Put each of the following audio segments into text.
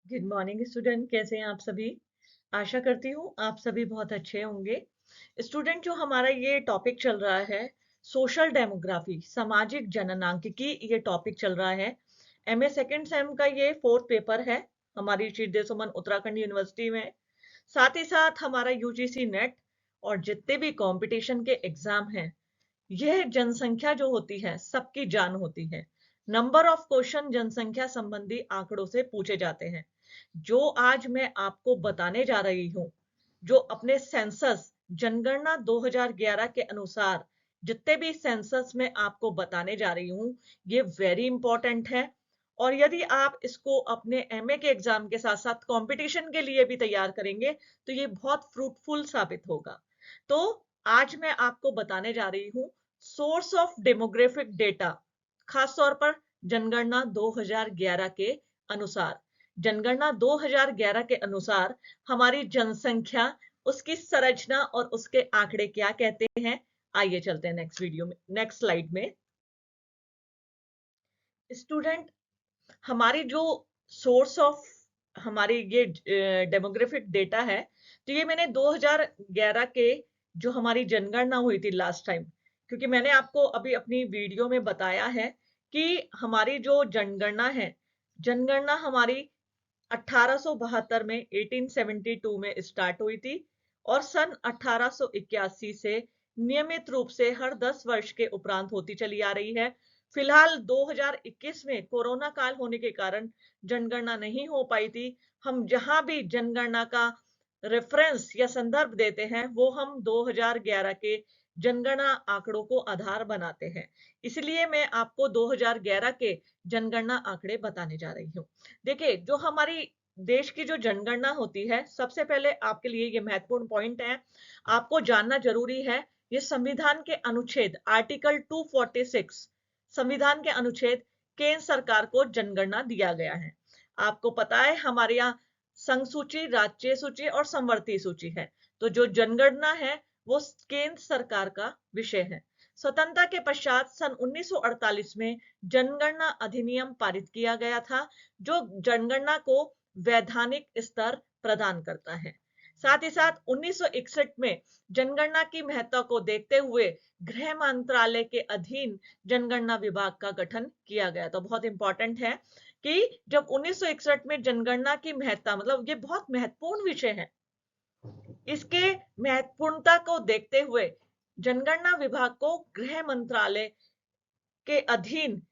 Good morning student, कैसे हैं आप सभी। आशा करती हूँ आप सभी बहुत अच्छे होंगे। स्टूडेंट, जो हमारा ये टॉपिक चल रहा है, सोशल डेमोग्राफी, सामाजिक जननांकिकी, ये टॉपिक चल रहा है। एमए सेकंड सेम का ये फोर्थ पेपर है हमारी श्री सुमन उत्तराखंड यूनिवर्सिटी में। साथ ही साथ हमारा यूजीसी नेट और जितने भी कंपटीशन के एग्जाम हैं, यह जनसंख्या जो होती है सबकी जान होती है। नंबर ऑफ क्वेश्चन जनसंख्या संबंधी आंकड़ों से पूछे जाते हैं। जो आज मैं आपको बताने जा रही हूं, जो अपने सेंसस जनगणना 2011 के अनुसार जितने भी सेंसस में आपको बताने जा रही हूं, ये वेरी इंपॉर्टेंट है। और यदि आप इसको अपने एमए के एग्जाम के साथ साथ कंपटीशन के लिए भी तैयार करेंगे तो ये बहुत फ्रूटफुल साबित होगा। तो आज मैं आपको बताने जा रही हूं सोर्स ऑफ डेमोग्राफिक डेटा, खासतौर पर जनगणना 2011 के अनुसार। जनगणना 2011 के अनुसार हमारी जनसंख्या, उसकी संरचना और उसके आंकड़े क्या कहते हैं। आइए चलते हैं नेक्स्ट वीडियो में, नेक्स्ट स्लाइड में। स्टूडेंट, हमारी जो सोर्स ऑफ हमारी ये डेमोग्राफिक डेटा है, तो ये मैंने 2011 के जो हमारी जनगणना हुई थी लास्ट टाइम, क्योंकि मैंने आपको अभी अपनी वीडियो में बताया है कि हमारी जो जनगणना है, जनगणना हमारी 1872 में 1872 में स्टार्ट हुई थी और सन 1881 से नियमित रूप से हर 10 वर्ष के उपरांत होती चली आ रही है। फिलहाल 2021 में कोरोना काल होने के कारण जनगणना नहीं हो पाई थी। हम जहां भी जनगणना का रेफरेंस या संदर्भ देते हैं, वो हम 2011 के जनगणना आंकड़ों को आधार बनाते हैं। इसलिए मैं आपको 2011 के जनगणना आंकड़े बताने जा रही हूँ। देखिए, जो हमारी देश की जो जनगणना होती है, सबसे पहले आपके लिए ये महत्वपूर्ण पॉइंट है, आपको जानना जरूरी है। ये संविधान के अनुच्छेद आर्टिकल 246, संविधान के अनुच्छेद, केंद्र सरकार को जनगणना दिया गया है। आपको पता है हमारे यहाँ संघ सूची, राज्य सूची और समवर्ती सूची है। तो जो जनगणना है वो केंद्र सरकार का विषय है। स्वतंत्रता के पश्चात सन 1948 में जनगणना अधिनियम पारित किया गया था, जो जनगणना को वैधानिक स्तर प्रदान करता है। साथ ही साथ 1961 में जनगणना की महत्ता को देखते हुए गृह मंत्रालय के अधीन जनगणना विभाग का गठन किया गया। तो बहुत इंपॉर्टेंट है कि जब 1961 में जनगणना की महत्ता, मतलब ये बहुत महत्वपूर्ण विषय है, इसके महत्वपूर्णता को देखते हुए जनगणना विभाग को गृह मंत्रालय के अधीन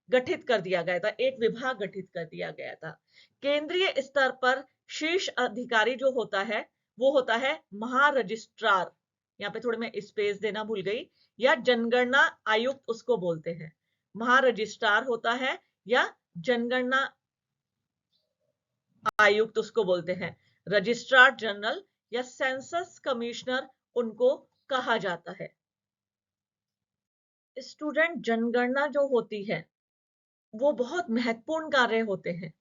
गठित कर दिया गया था, एक विभाग गठित कर दिया गया था। केंद्रीय स्तर पर शीर्ष अधिकारी जो होता है वो होता है महारजिस्ट्रार। यहाँ पे थोड़ी मैं स्पेस देना भूल गई, या जनगणना आयुक्त उसको बोलते हैं। महारजिस्ट्रार होता है या जनगणना आयुक्त उसको बोलते हैं। रजिस्ट्रार जनरल या सेंसस कमिश्नर उनको कहा जाता है। स्टूडेंट, जनगणना जो होती है वो बहुत महत्वपूर्ण कार्य होते हैं।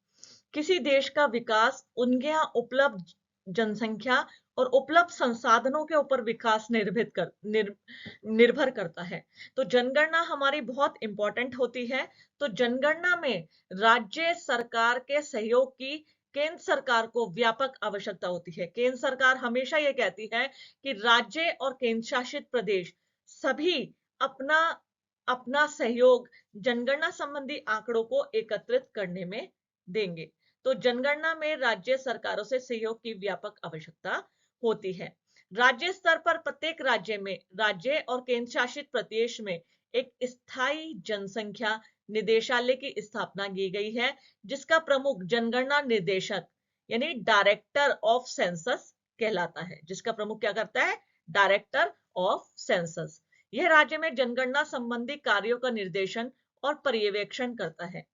किसी देश का विकास उनके यहाँ उपलब्ध जनसंख्या और उपलब्ध संसाधनों के ऊपर विकास निर्भर करता है। तो जनगणना हमारी बहुत इंपॉर्टेंट होती है। तो जनगणना में राज्य सरकार के सहयोग की केंद्र सरकार को व्यापक आवश्यकता होती है। केंद्र सरकार हमेशा यह कहती है कि राज्य और केंद्र शासित प्रदेश सभी अपना अपना सहयोग जनगणना संबंधी आंकड़ों को एकत्रित करने में देंगे। तो जनगणना में राज्य सरकारों से सहयोग की व्यापक आवश्यकता होती है। राज्य स्तर पर प्रत्येक राज्य में, राज्य और केंद्र शासित प्रदेश में एक स्थायी जनसंख्या निदेशालय की स्थापना की गई है, जिसका प्रमुख जनगणना निदेशक यानी डायरेक्टर ऑफ सेंसस कहलाता है। जिसका प्रमुख क्या करता है? Director of census. यह राज्य में जनगणना संबंधी कार्यों का निर्देशन और पर्यवेक्षण करता है।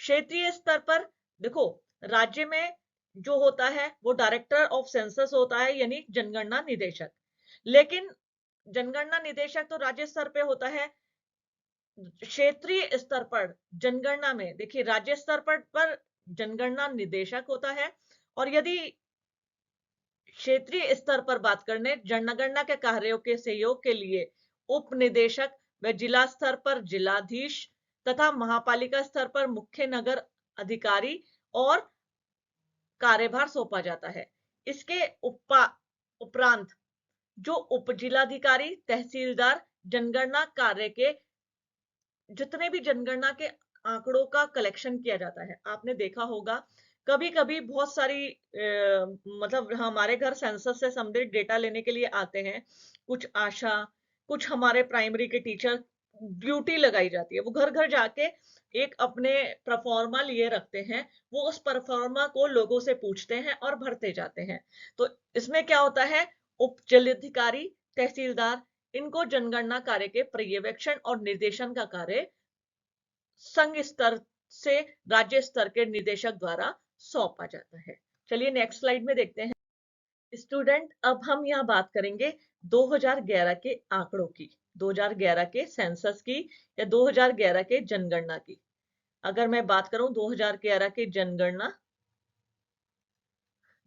क्षेत्रीय स्तर पर देखो, राज्य में जो होता है वो डायरेक्टर ऑफ सेंसस होता है, यानी जनगणना निदेशक। लेकिन जनगणना निदेशक तो राज्य स्तर पे होता है। क्षेत्रीय स्तर पर जनगणना में देखिए, राज्य स्तर पर जनगणना निदेशक होता है, और यदि क्षेत्रीय स्तर पर बात करने जनगणना के कार्यों के सहयोग के लिए उप निदेशक व जिला स्तर पर जिलाधीश तथा महापालिका स्तर पर मुख्य नगर अधिकारी और कार्यभार सौंपा जाता है। इसके उपरांत जो उप जिलाधिकारी, तहसीलदार जनगणना कार्य के जितने भी जनगणना के आंकड़ों का कलेक्शन किया जाता है, आपने देखा होगा कभी-कभी बहुत सारी मतलब हमारे घर सेंसस से संबंधित डेटा लेने के लिए आते हैं। कुछ आशा, कुछ हमारे प्राइमरी के टीचर ड्यूटी लगाई जाती है। वो घर-घर जाके एक अपने प्रोफार्मा लिए रखते हैं। वो उस प्रोफार्मा को लोगों से पूछते हैं और भरते जाते हैं। तो इसमें क्या होता है, उप जिलाधिकारी, तहसीलदार इनको जनगणना कार्य के पर्यवेक्षण और निर्देशन का कार्य संघ स्तर से राज्य स्तर के निदेशक द्वारा सौंपा जाता है। चलिए नेक्स्ट स्लाइड में देखते हैं। स्टूडेंट, अब हम यहाँ बात करेंगे 2011 के आंकड़ों की, 2011 के सेंसस की या 2011 के जनगणना की। अगर मैं बात करूं 2011 की जनगणना,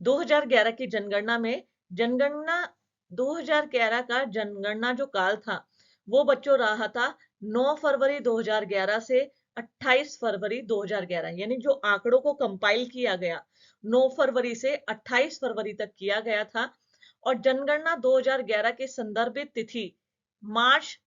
2011 की जनगणना में जनगणना 2011 का जनगणना जो काल था वो बच्चों रहा था 9 फरवरी 2011 से 28 फरवरी 2011, यानी जो आंकड़ों को कंपाइल किया गया 9 फरवरी से 28 फरवरी तक किया गया था। और जनगणना 2011 की संदर्भित तिथि मार्च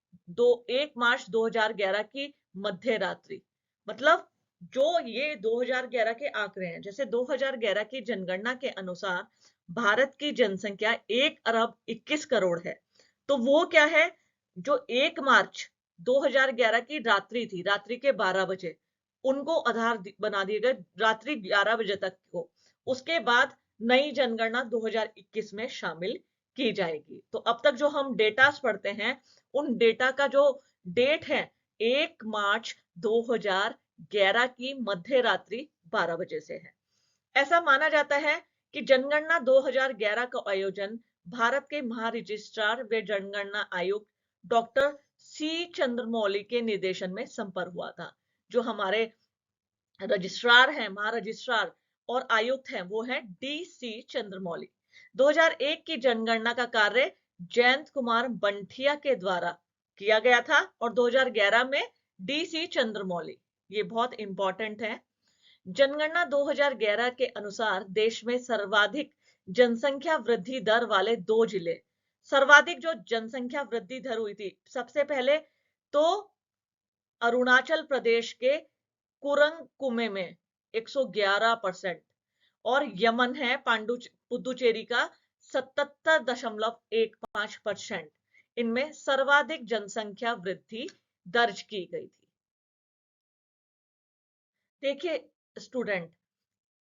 1 मार्च 2011 की मध्य रात्रि, मतलब जो ये 2011 के आंकड़े हैं, जैसे 2011 की जनगणना के अनुसार भारत की जनसंख्या 1 अरब 21 करोड़ है। तो वो क्या है, जो 1 मार्च 2011 की रात्रि थी, रात्रि के 12 बजे उनको आधार बना दिए गए रात्रि 11 बजे तक को। उसके बाद नई जनगणना 2021 में शामिल की जाएगी। तो अब तक जो हम डेटा पढ़ते हैं उन डेटा का जो डेट है 1 मार्च 2011 की मध्य रात्रि 12 बजे से है। ऐसा माना जाता है कि जनगणना 2011 का आयोजन भारत के महारजिस्ट्रार व जनगणना आयुक्त डॉक्टर सी चंद्रमौली के निर्देशन में संपन्न हुआ था। जो हमारे रजिस्ट्रार हैं, महारजिस्ट्रार और आयुक्त हैं, वो है डी सी चंद्रमौली। 2001 की जनगणना का कार्य जयंत कुमार बंठिया के द्वारा किया गया था और 2011 में डी सी चंद्रमौली, ये बहुत इंपॉर्टेंट है। जनगणना 2011 के अनुसार देश में सर्वाधिक जनसंख्या वृद्धि दर वाले 2 जिले, सर्वाधिक जो जनसंख्या वृद्धि दर हुई थी सबसे पहले तो अरुणाचल प्रदेश के कुरंग में 111% और यमन है पुदुचेरी का 77.15%। इनमें सर्वाधिक जनसंख्या वृद्धि दर्ज की गई थी। देखिए स्टूडेंट,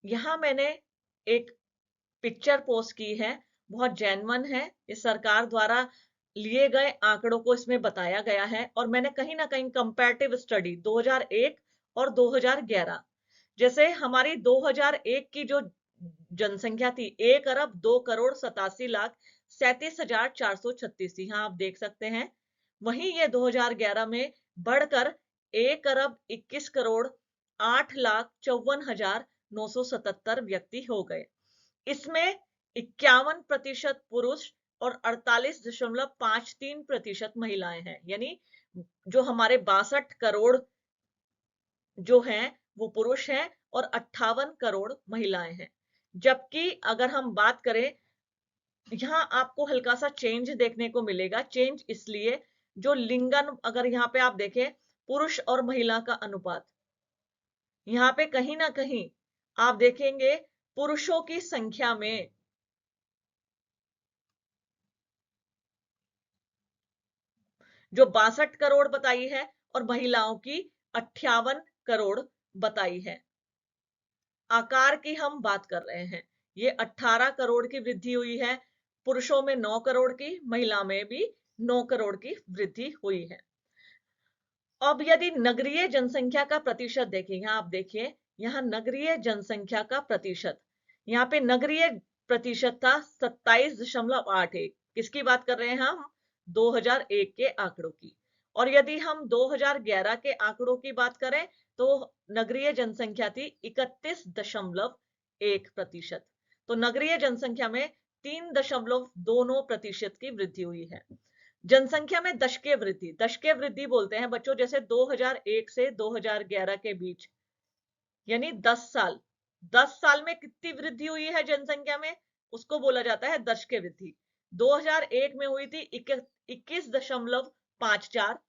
यहां मैंने एक पिक्चर पोस्ट की है, बहुत जेन्युइन है। ये सरकार द्वारा लिए गए आंकड़ों को इसमें बताया गया है और मैंने कहीं ना कहीं कंपैरेटिव स्टडी 2001 और 2011, जैसे हमारी 2001 की जो जनसंख्या थी 1 अरब 2 करोड़ 87 लाख 37,436 थी, हाँ आप देख सकते हैं। वहीं ये 2011 में बढ़कर 1 अरब 21 करोड़ 8 लाख 54,977 व्यक्ति हो गए। इसमें 51% पुरुष और 48.53% महिलाएं हैं, यानी जो हमारे 62 करोड़ जो हैं वो पुरुष हैं और 58 करोड़ महिलाएं हैं। जबकि अगर हम बात करें, यहां आपको हल्का सा चेंज देखने को मिलेगा। चेंज इसलिए, जो लिंगन अगर यहां पे आप देखें पुरुष और महिला का अनुपात, यहां पे कहीं ना कहीं आप देखेंगे पुरुषों की संख्या में जो 62 करोड़ बताई है और महिलाओं की 58 करोड़ बताई है। आकार की हम बात कर रहे हैं, ये 18 करोड़ की वृद्धि हुई है, पुरुषों में 9 करोड़ की, महिला में भी 9 करोड़ की वृद्धि हुई है। अब यदि नगरीय जनसंख्या का प्रतिशत देखें, यहां आप देखिए, यहां नगरीय जनसंख्या का प्रतिशत, यहाँ पे नगरीय प्रतिशत था 27.81। किसकी बात कर रहे हैं हम, 2001 के आंकड़ों की। और यदि हम 2011 के आंकड़ों की बात करें तो नगरीय जनसंख्या थी 31.1%। तो नगरीय जनसंख्या में 3.29% की वृद्धि हुई है। जनसंख्या में दशकीय वृद्धि, दशकीय वृद्धि बोलते हैं बच्चों, जैसे 2001 से 2011 के बीच, यानी 10 साल, 10 साल में कितनी वृद्धि हुई है जनसंख्या में, उसको बोला जाता है दशकीय वृद्धि। 2001 में हुई थी 21.54,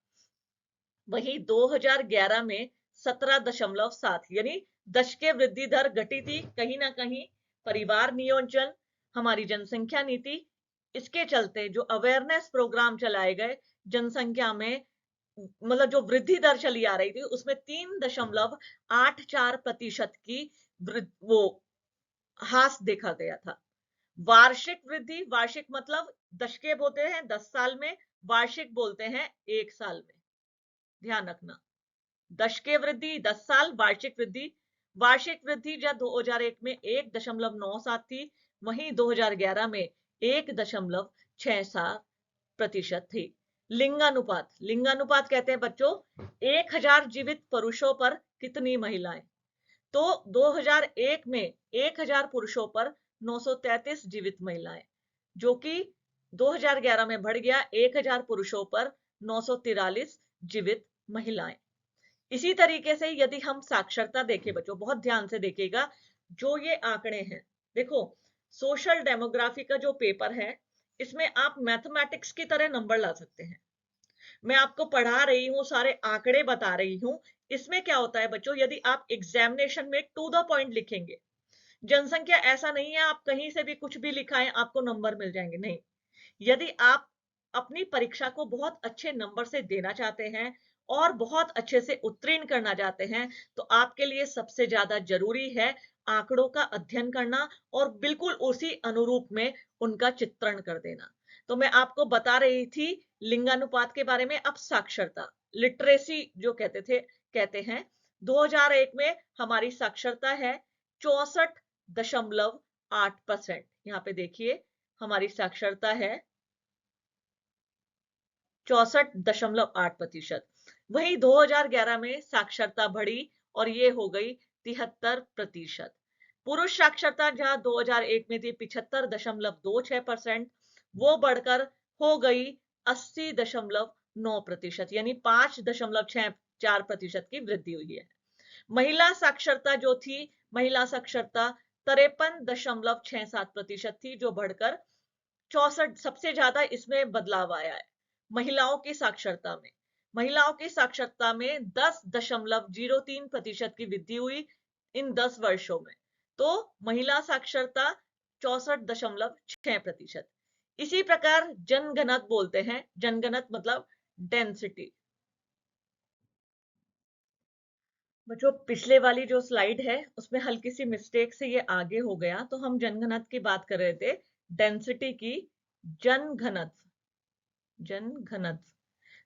वही 2011 में 17.7, यानी दशकीय वृद्धि दर घटी थी। कहीं ना कहीं परिवार नियोजन, हमारी जनसंख्या नीति, इसके चलते जो अवेयरनेस प्रोग्राम चलाए गए, जनसंख्या में मतलब जो वृद्धि दर चली आ रही थी उसमें 3.84% की वो ह्रास देखा गया था। वार्षिक वृद्धि, वार्षिक मतलब दशकें बोलते हैं 10 साल में, वार्षिक बोलते हैं 1 साल में, ध्यान रखना। दशकीय वृद्धि 10 साल, वार्षिक वृद्धि, वार्षिक वृद्धि जब 2001 में 1.97 थी, वहीं 2011 में 1.67% थी। लिंगानुपात, लिंगानुपात कहते हैं बच्चों 1000 जीवित पुरुषों पर कितनी महिलाएं। तो 2001 में 1000 पुरुषों पर 933 जीवित महिलाएं, जो कि 2011 में बढ़ गया 1000 पुरुषों पर 943 जीवित महिलाएं। इसी तरीके से यदि हम साक्षरता देखें बच्चों, बहुत ध्यान से देखिएगा, जो ये आंकड़े हैं, देखो सोशल डेमोग्राफी का जो पेपर है, इसमें आप मैथमेटिक्स की तरह नंबर ला सकते हैं। मैं आपको पढ़ा रही हूँ, सारे आंकड़े बता रही हूँ। इसमें क्या होता है बच्चों, यदि आप एग्जामिनेशन में टू द पॉइंट लिखेंगे, जनसंख्या ऐसा नहीं है आप कहीं से भी कुछ भी लिखाएं आपको नंबर मिल जाएंगे, नहीं। यदि आप अपनी परीक्षा को बहुत अच्छे नंबर से देना चाहते हैं और बहुत अच्छे से उत्तीर्ण करना चाहते हैं, तो आपके लिए सबसे ज्यादा जरूरी है आंकड़ों का अध्ययन करना और बिल्कुल उसी अनुरूप में उनका चित्रण कर देना। तो मैं आपको बता रही थी लिंगानुपात के बारे में। अब साक्षरता, लिटरेसी जो कहते हैं, 2001 में हमारी साक्षरता है 64.8%। यहाँ पे देखिए हमारी साक्षरता है 64.8%। वहीं 2011 में साक्षरता बढ़ी और ये हो गई 73%। पुरुष साक्षरता जहां 2001 में थी 75.26%, वो बढ़कर हो गई 80.9%, यानी 5.64% की वृद्धि हुई है। महिला साक्षरता जो थी, महिला साक्षरता 53.67% थी, जो बढ़कर 64, सबसे ज्यादा इसमें बदलाव आया है महिलाओं की साक्षरता में। महिलाओं की साक्षरता में 10.03% की वृद्धि हुई इन 10 वर्षों में। तो महिला साक्षरता 64.6%। इसी प्रकार जनगणत बोलते हैं, जनगणत मतलब डेंसिटी। जो पिछले वाली जो स्लाइड है उसमें हल्की सी मिस्टेक से ये आगे हो गया, तो हम जनगणत की बात कर रहे थे, डेंसिटी की। जनघनत्व, जनघनत्व,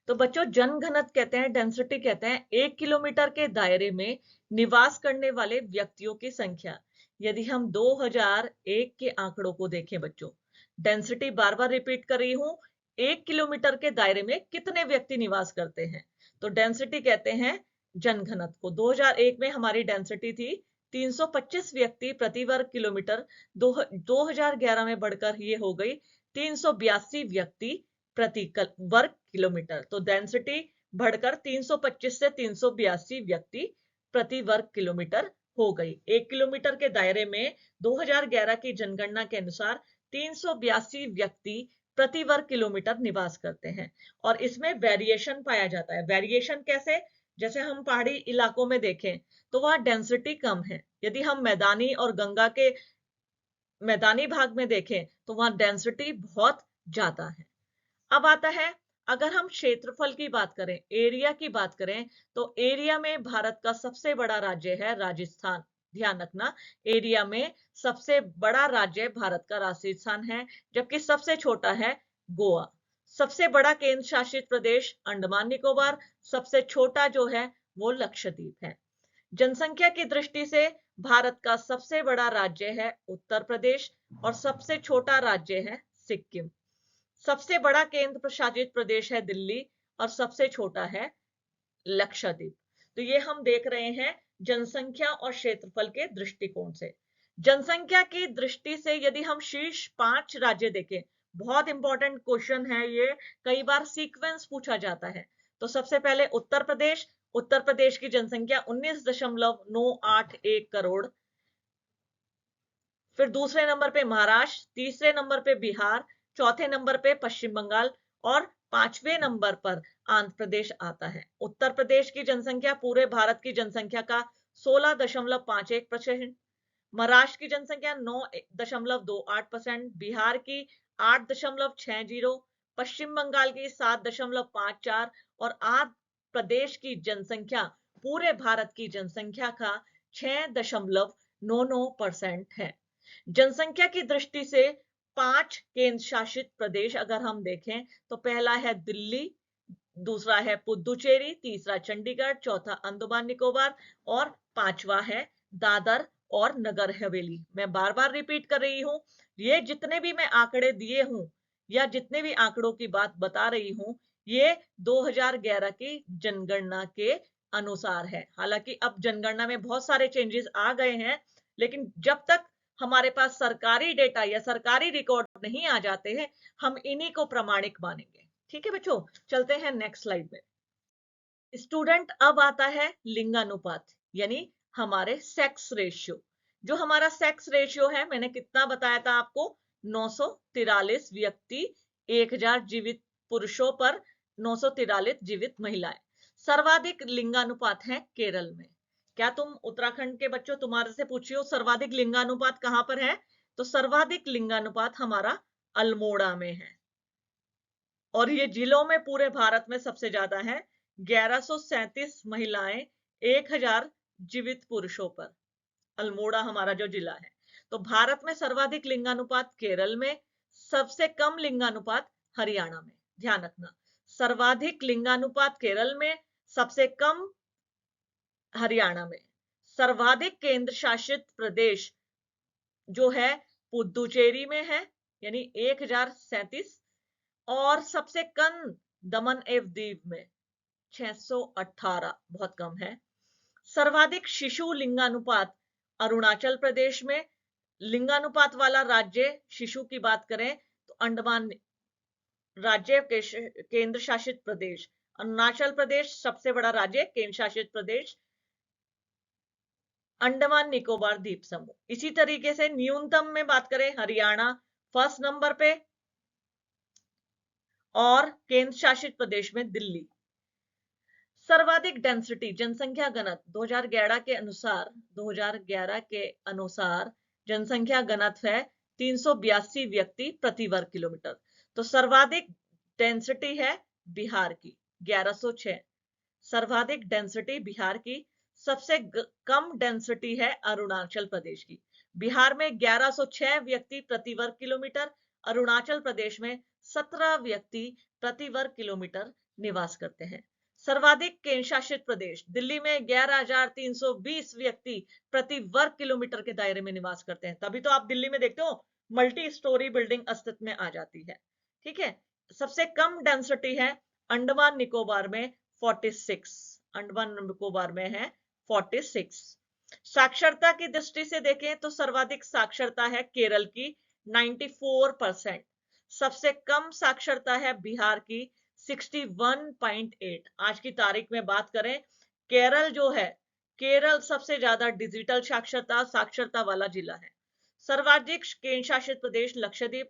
तो बच्चों जनघनत्व कहते हैं, डेंसिटी कहते हैं 1 किलोमीटर के दायरे में निवास करने वाले व्यक्तियों की संख्या। यदि हम 2001 के आंकड़ों को देखें बच्चों, डेंसिटी बार बार रिपीट कर रही हूं, 1 किलोमीटर के दायरे में कितने व्यक्ति निवास करते हैं, तो डेंसिटी कहते हैं जनघनत्व को। 2001 में हमारी डेंसिटी थी 325 व्यक्ति प्रति वर्ग किलोमीटर, 2011 में बढ़कर ये हो गई 382 व्यक्ति प्रति वर्ग किलोमीटर। तो डेंसिटी बढ़कर 325 से 382 व्यक्ति प्रति वर्ग किलोमीटर हो गई। 1 किलोमीटर के दायरे में 2011 की जनगणना के अनुसार 382 व्यक्ति प्रति वर्ग किलोमीटर निवास करते हैं। और इसमें वेरिएशन पाया जाता है। वेरिएशन कैसे, जैसे हम पहाड़ी इलाकों में देखें तो वहां डेंसिटी कम है, यदि हम मैदानी और गंगा के मैदानी भाग में देखें तो वहां डेंसिटी बहुत ज्यादा है। अब आता है, अगर हम क्षेत्रफल की बात करें, एरिया की बात करें, तो एरिया में भारत का सबसे बड़ा राज्य है राजस्थान। ध्यान रखना, एरिया में सबसे बड़ा राज्य भारत का राजस्थान है, जबकि सबसे छोटा है गोवा। सबसे बड़ा केंद्र शासित प्रदेश अंडमान निकोबार, सबसे छोटा जो है वो लक्षद्वीप है। जनसंख्या की दृष्टि से भारत का सबसे बड़ा राज्य है उत्तर प्रदेश और सबसे छोटा राज्य है सिक्किम। सबसे बड़ा केंद्र प्रशासित प्रदेश है दिल्ली और सबसे छोटा है लक्षद्वीप। तो ये हम देख रहे हैं जनसंख्या और क्षेत्रफल के दृष्टिकोण से। जनसंख्या की दृष्टि से यदि हम शीर्ष 5 राज्य देखें, बहुत इंपॉर्टेंट क्वेश्चन है ये, कई बार सीक्वेंस पूछा जाता है। तो सबसे पहले उत्तर प्रदेश, उत्तर प्रदेश की जनसंख्या 19.981 करोड़, फिर दूसरे नंबर पे महाराष्ट्र, तीसरे नंबर पे बिहार, चौथे नंबर पे पश्चिम बंगाल और पांचवें नंबर पर आंध्र प्रदेश आता है। उत्तर प्रदेश की जनसंख्या पूरे भारत की जनसंख्या का 16.51%, महाराष्ट्र की जनसंख्या 9.28%, बिहार की 8.60, पश्चिम बंगाल की 7.54 और आंध्र प्रदेश की जनसंख्या पूरे भारत की जनसंख्या का 6.99% है। जनसंख्या की दृष्टि से 5 केंद्र शासित प्रदेश अगर हम देखें तो पहला है दिल्ली, दूसरा है पुदुचेरी, तीसरा चंडीगढ़, चौथा अंडमान निकोबार और पांचवा है दादर और नगर हवेली। मैं बार बार रिपीट कर रही हूं, ये जितने भी मैं आंकड़े दिए हूं या जितने भी आंकड़ों की बात बता रही हूं, ये 2011 की जनगणना के अनुसार है। हालांकि अब जनगणना में बहुत सारे चेंजेस आ गए हैं, लेकिन जब तक हमारे पास सरकारी डेटा या सरकारी रिकॉर्ड नहीं आ जाते हैं, हम इन्हीं को प्रमाणिक मानेंगे। ठीक है बच्चों, चलते हैं नेक्स्ट स्लाइड में। स्टूडेंट, अब आता है लिंगानुपात, यानी हमारे सेक्स रेशियो। जो हमारा सेक्स रेशियो है, मैंने कितना बताया था आपको, 943 व्यक्ति 1000 जीवित पुरुषों पर 943 जीवित महिलाएं। सर्वाधिक लिंगानुपात है केरल में। क्या तुम उत्तराखंड के बच्चों, तुम्हारे से पूछियो सर्वाधिक लिंगानुपात कहां पर है, तो सर्वाधिक लिंगानुपात हमारा अल्मोड़ा में है। और ये जिलों में पूरे भारत में सबसे ज्यादा है, 1137 महिलाएं 1000 जीवित पुरुषों पर, अल्मोड़ा हमारा जो जिला है। तो भारत में सर्वाधिक लिंगानुपात केरल में, सबसे कम लिंगानुपात हरियाणा में। ध्यान रखना, सर्वाधिक लिंगानुपात केरल में, सबसे कम हरियाणा में। सर्वाधिक केंद्र शासित प्रदेश जो है पुदुचेरी में है, यानी 1037, और सबसे कम दमन एवं दीव में 618, बहुत कम है। सर्वाधिक शिशु लिंगानुपात अरुणाचल प्रदेश में। लिंगानुपात वाला राज्य शिशु की बात करें तो अंडमान राज्य केंद्र शासित प्रदेश, अरुणाचल प्रदेश सबसे बड़ा राज्य केंद्र शासित प्रदेश, अंडमान निकोबार द्वीप समूह। इसी तरीके से न्यूनतम में बात करें, हरियाणा फर्स्ट नंबर पे और केंद्र शासित प्रदेश में दिल्ली। सर्वाधिक डेंसिटी जनसंख्या घनत्व 2011 के अनुसार जनसंख्या घनत्व है 382 व्यक्ति प्रति वर्ग किलोमीटर। तो सर्वाधिक डेंसिटी है बिहार की 1106, सर्वाधिक डेंसिटी बिहार की। सबसे कम डेंसिटी है अरुणाचल प्रदेश की। बिहार में 1106 व्यक्ति प्रति वर्ग किलोमीटर, अरुणाचल प्रदेश में 17 व्यक्ति प्रति वर्ग किलोमीटर निवास करते हैं। सर्वाधिक केंद्र शासित प्रदेश दिल्ली में 11,320 व्यक्ति प्रति वर्ग किलोमीटर के दायरे में निवास करते हैं। तभी तो आप दिल्ली में देखते हो मल्टी स्टोरी बिल्डिंग अस्तित्व में आ जाती है। ठीक है। सबसे कम डेंसिटी है अंडमान निकोबार में 46, अंडमान निकोबार में है 46। साक्षरता की दृष्टि से देखें तो सर्वाधिक साक्षरता है केरल की 94%, सबसे कम साक्षरता है बिहार की 61.8। आज की तारीख में बात करें, केरल जो है, केरल सबसे ज्यादा डिजिटल साक्षरता वाला जिला है। सर्वाधिक केंद्र शासित प्रदेश लक्षद्वीप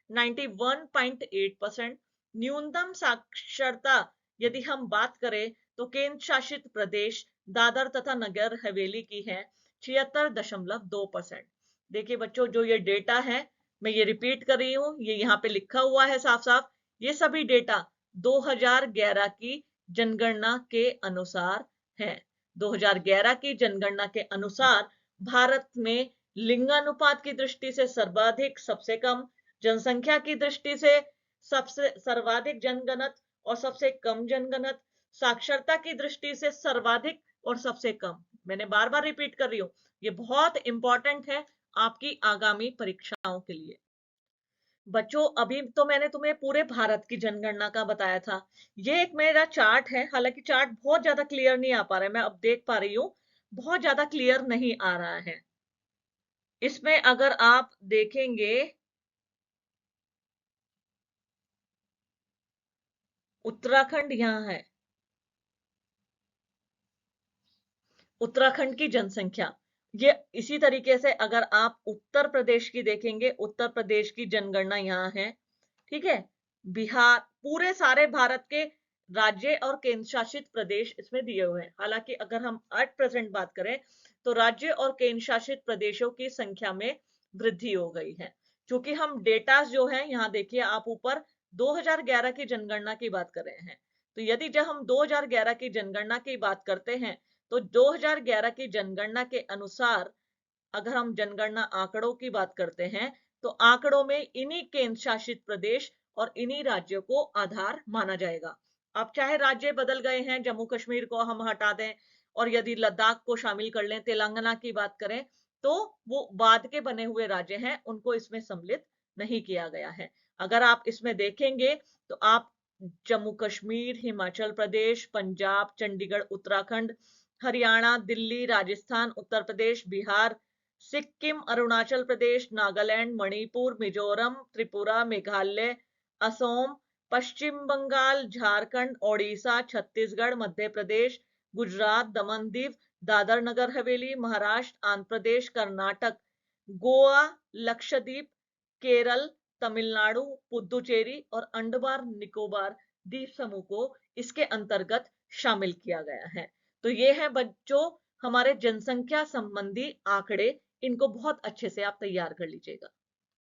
91.8%। न्यूनतम साक्षरता यदि हम बात करें तो केंद्र शासित प्रदेश दादर तथा नगर हवेली की है 76.2%। देखिए बच्चों, जो ये डेटा है मैं ये रिपीट कर रही हूं, ये यहाँ पे लिखा हुआ है साफ साफ, ये सभी डेटा 2011 की जनगणना के अनुसार है। 2011 की जनगणना के अनुसार भारत में लिंगानुपात की दृष्टि से सर्वाधिक, सबसे कम, जनसंख्या की दृष्टि से सबसे सर्वाधिक जनगणत और सबसे कम जनगणत, साक्षरता की दृष्टि से सर्वाधिक और सबसे कम। मैंने बार बार रिपीट कर रही हूं, ये बहुत इंपॉर्टेंट है आपकी आगामी परीक्षाओं के लिए। बच्चों, अभी तो मैंने तुम्हें पूरे भारत की जनगणना का बताया था। ये एक मेरा चार्ट है, हालांकि चार्ट बहुत ज्यादा क्लियर नहीं आ पा रहा है, मैं अब देख पा रही हूं बहुत ज्यादा क्लियर नहीं आ रहा है। इसमें अगर आप देखेंगे, उत्तराखंड यहां है, उत्तराखंड की जनसंख्या, ये इसी तरीके से अगर आप उत्तर प्रदेश की देखेंगे, उत्तर प्रदेश की जनगणना यहाँ है, ठीक है। बिहार, पूरे सारे भारत के राज्य और केंद्र शासित प्रदेश इसमें दिए हुए हैं। हालांकि अगर हम एट प्रेजेंट बात करें तो राज्य और केंद्र शासित प्रदेशों की संख्या में वृद्धि हो गई है। क्योंकि हम डेटा जो है यहाँ देखिए आप ऊपर 2011 की जनगणना की बात कर रहे हैं। तो यदि जब हम 2011 की जनगणना की बात करते हैं तो 2011 की जनगणना के अनुसार अगर हम जनगणना आंकड़ों की बात करते हैं तो आंकड़ों में इन्हीं केंद्र शासित प्रदेश और इन्हीं राज्यों को आधार माना जाएगा। अब चाहे राज्य बदल गए हैं, जम्मू कश्मीर को हम हटा दें और यदि लद्दाख को शामिल कर लें, तेलंगाना की बात करें, तो वो बाद के बने हुए राज्य हैं, उनको इसमें सम्मिलित नहीं किया गया है। अगर आप इसमें देखेंगे तो आप जम्मू कश्मीर, हिमाचल प्रदेश, पंजाब, चंडीगढ़, उत्तराखंड, हरियाणा, दिल्ली, राजस्थान, उत्तर प्रदेश, बिहार, सिक्किम, अरुणाचल प्रदेश, नागालैंड, मणिपुर, मिजोरम, त्रिपुरा, मेघालय, असम, पश्चिम बंगाल, झारखंड, ओडिशा, छत्तीसगढ़, मध्य प्रदेश, गुजरात, दमन दीव, दादर नगर हवेली, महाराष्ट्र, आंध्र प्रदेश, कर्नाटक, गोवा, लक्षद्वीप, केरल, तमिलनाडु, पुदुचेरी और अंडमान निकोबार द्वीप समूह को इसके अंतर्गत शामिल किया गया है। तो ये है बच्चों हमारे जनसंख्या संबंधी आंकड़े, इनको बहुत अच्छे से आप तैयार कर लीजिएगा।